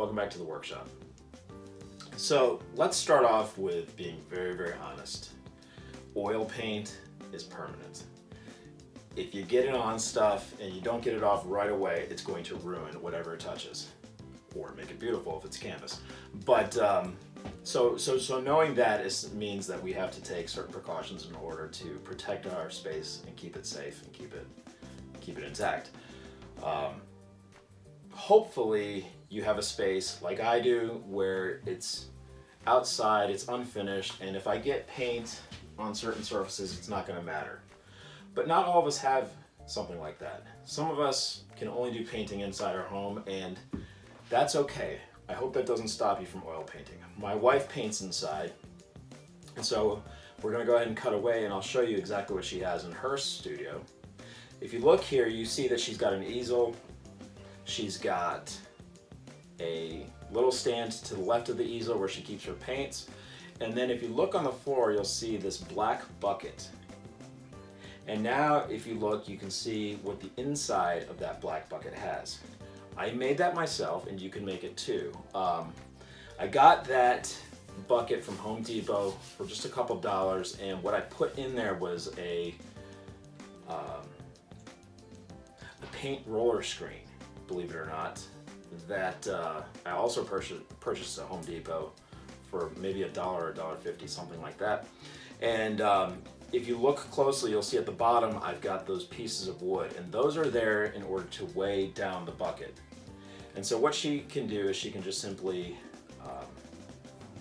welcome back to the workshop. So let's start off with being very, very honest. Oil paint is permanent. If you get it on stuff and you don't get it off right away, it's going to ruin whatever it touches, or make it beautiful if it's canvas. But so knowing that means that we have to take certain precautions in order to protect our space and keep it safe and keep it intact. Hopefully you have a space like I do where it's outside, it's unfinished, and if I get paint on certain surfaces, it's not going to matter. But not all of us have something like that. Some of us can only do painting inside our home, and that's okay. I hope that doesn't stop you from oil painting. My wife paints inside, and so we're going to go ahead and cut away, and I'll show you exactly what she has in her studio. If you look here, you see that she's got an easel. She's got a little stand to the left of the easel where she keeps her paints. And then if you look on the floor, you'll see this black bucket. And now if you look, you can see what the inside of that black bucket has. I made that myself, and you can make it too. I got that bucket from Home Depot for just a couple dollars, and what I put in there was a paint roller screen, believe it or not, that I also purchased at Home Depot for maybe $1 or $1.50, something like that. And if you look closely, you'll see at the bottom I've got those pieces of wood, and those are there in order to weigh down the bucket. And so what she can do is she can just simply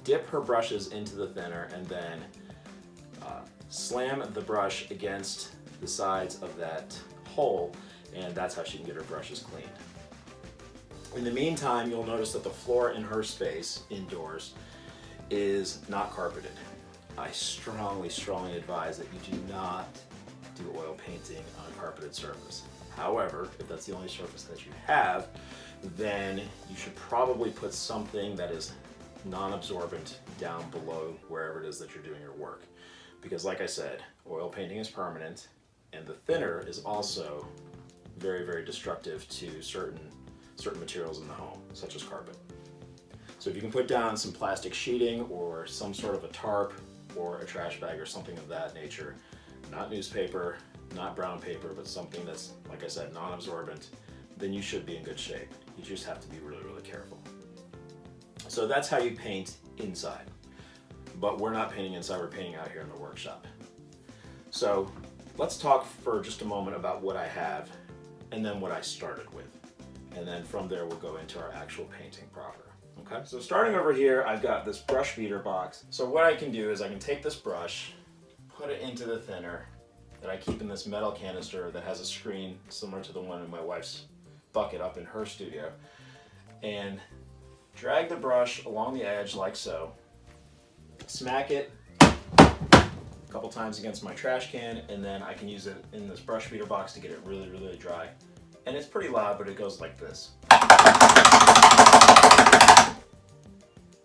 dip her brushes into the thinner and then slam the brush against the sides of that hole, and that's how she can get her brushes cleaned. In the meantime, you'll notice that the floor in her space indoors is not carpeted. I strongly advise that you do not do oil painting on a carpeted surface. However, if that's the only surface that you have, then you should probably put something that is non-absorbent down below wherever it is that you're doing your work. Because like I said, oil painting is permanent, and the thinner is also very, very destructive to certain materials in the home, such as carpet. So if you can put down some plastic sheeting or some sort of a tarp or a trash bag or something of that nature, not newspaper, not brown paper, but something that's, like I said, non-absorbent, then you should be in good shape. You just have to be really, really careful. So that's how you paint inside. But we're not painting inside, we're painting out here in the workshop. So let's talk for just a moment about what I have and then what I started with. And then from there we'll go into our actual painting proper. Okay, so starting over here, I've got this brush beater box. So what I can do is I can take this brush, put it into the thinner that I keep in this metal canister that has a screen similar to the one in my wife's bucket up in her studio, and drag the brush along the edge like so, smack it a couple times against my trash can, and then I can use it in this brush beater box to get it really, really dry. And it's pretty loud, but it goes like this.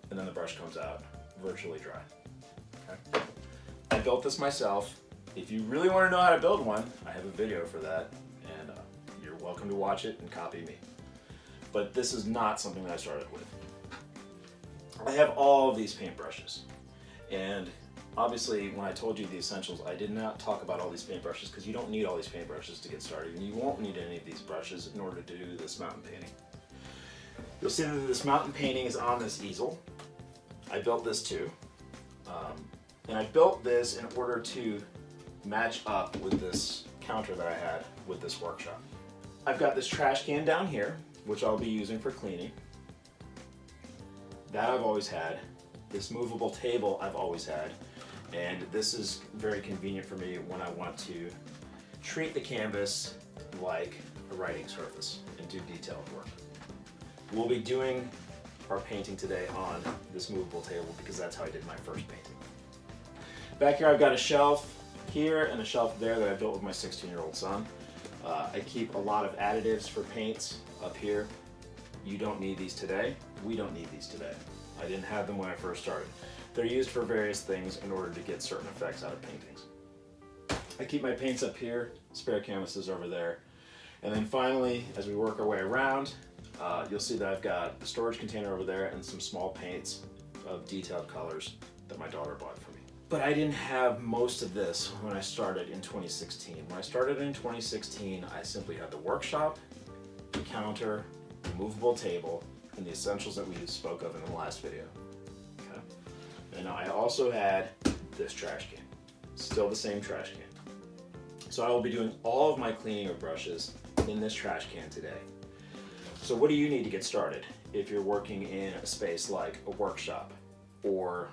And then the brush comes out virtually dry. Okay. I built this myself. If you really want to know how to build one, I have a video for that, and you're welcome to watch it and copy me. But this is not something that I started with. I have all of these paintbrushes, and obviously when I told you the essentials, I did not talk about all these paintbrushes because you don't need all these paintbrushes to get started, and you won't need any of these brushes in order to do this mountain painting. You'll see that this mountain painting is on this easel. I built this too. And I built this in order to match up with this counter that I had with this workshop. I've got this trash can down here, which I'll be using for cleaning. That I've always had. This movable table I've always had. And this is very convenient for me when I want to treat the canvas like a writing surface and do detailed work. We'll be doing our painting today on this movable table because that's how I did my first painting. Back here I've got a shelf here and a shelf there that I built with my 16-year-old son. I keep a lot of additives for paints up here. You don't need these today. We don't need these today. I didn't have them when I first started. They're used for various things in order to get certain effects out of paintings. I keep my paints up here, spare canvases over there, And then finally, as we work our way around, you'll see that I've got a storage container over there and some small paints of detailed colors that my daughter bought for me. But I didn't have most of this when I started in 2016. When I started in 2016, I simply had the workshop, the counter, the movable table, and the essentials that we spoke of in the last video. Okay. And I also had this trash can. Still the same trash can. So I will be doing all of my cleaning of brushes in this trash can today. So what do you need to get started if you're working in a space like a workshop or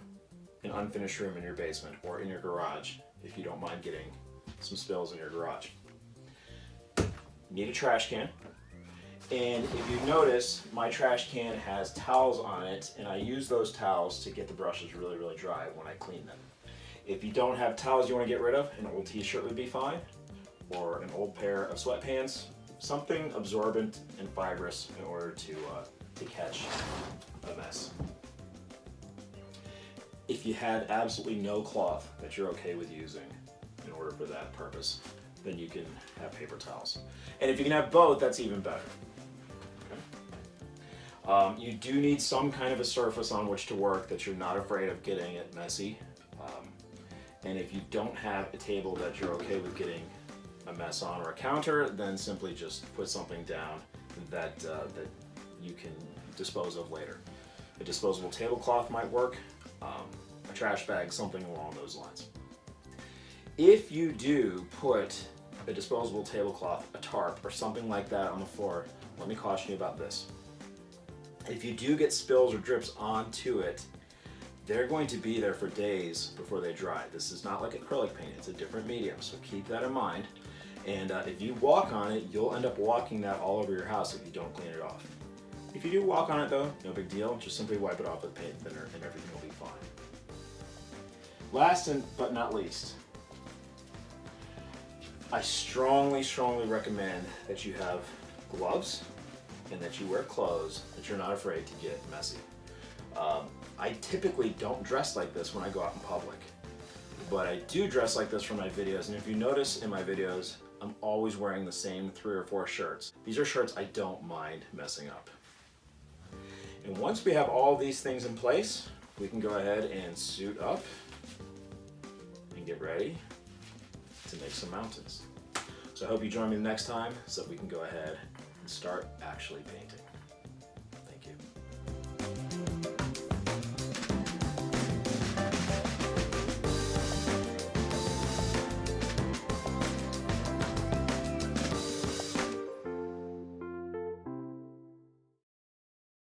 an unfinished room in your basement or in your garage, if you don't mind getting some spills in your garage? You need a trash can. And if you notice, my trash can has towels on it, and I use those towels to get the brushes really, really dry when I clean them. If you don't have towels you want to get rid of, an old t-shirt would be fine, or an old pair of sweatpants, something absorbent and fibrous in order to catch a mess. If you have absolutely no cloth that you're okay with using in order for that purpose, then you can have paper towels. And if you can have both, that's even better. Okay? You do need some kind of a surface on which to work that you're not afraid of getting it messy. And if you don't have a table that you're okay with getting a mess on, or a counter, then simply just put something down that you can dispose of later. A disposable tablecloth might work, a trash bag, something along those lines. If you do put a disposable tablecloth, a tarp, or something like that on the floor, let me caution you about this. If you do get spills or drips onto it, they're going to be there for days before they dry. This is not like acrylic paint, it's a different medium, so keep that in mind. And if you walk on it, you'll end up walking that all over your house if you don't clean it off. If you do walk on it though, no big deal, just simply wipe it off with paint thinner and everything will be fine. Last but not least, I strongly recommend that you have gloves and that you wear clothes that you're not afraid to get messy. I typically don't dress like this when I go out in public, but I do dress like this for my videos, and if you notice in my videos, I'm always wearing the same 3 or 4 shirts. These are shirts I don't mind messing up. And once we have all these things in place, we can go ahead and suit up and get ready to make some mountains. So I hope you join me the next time so that we can go ahead and start actually painting.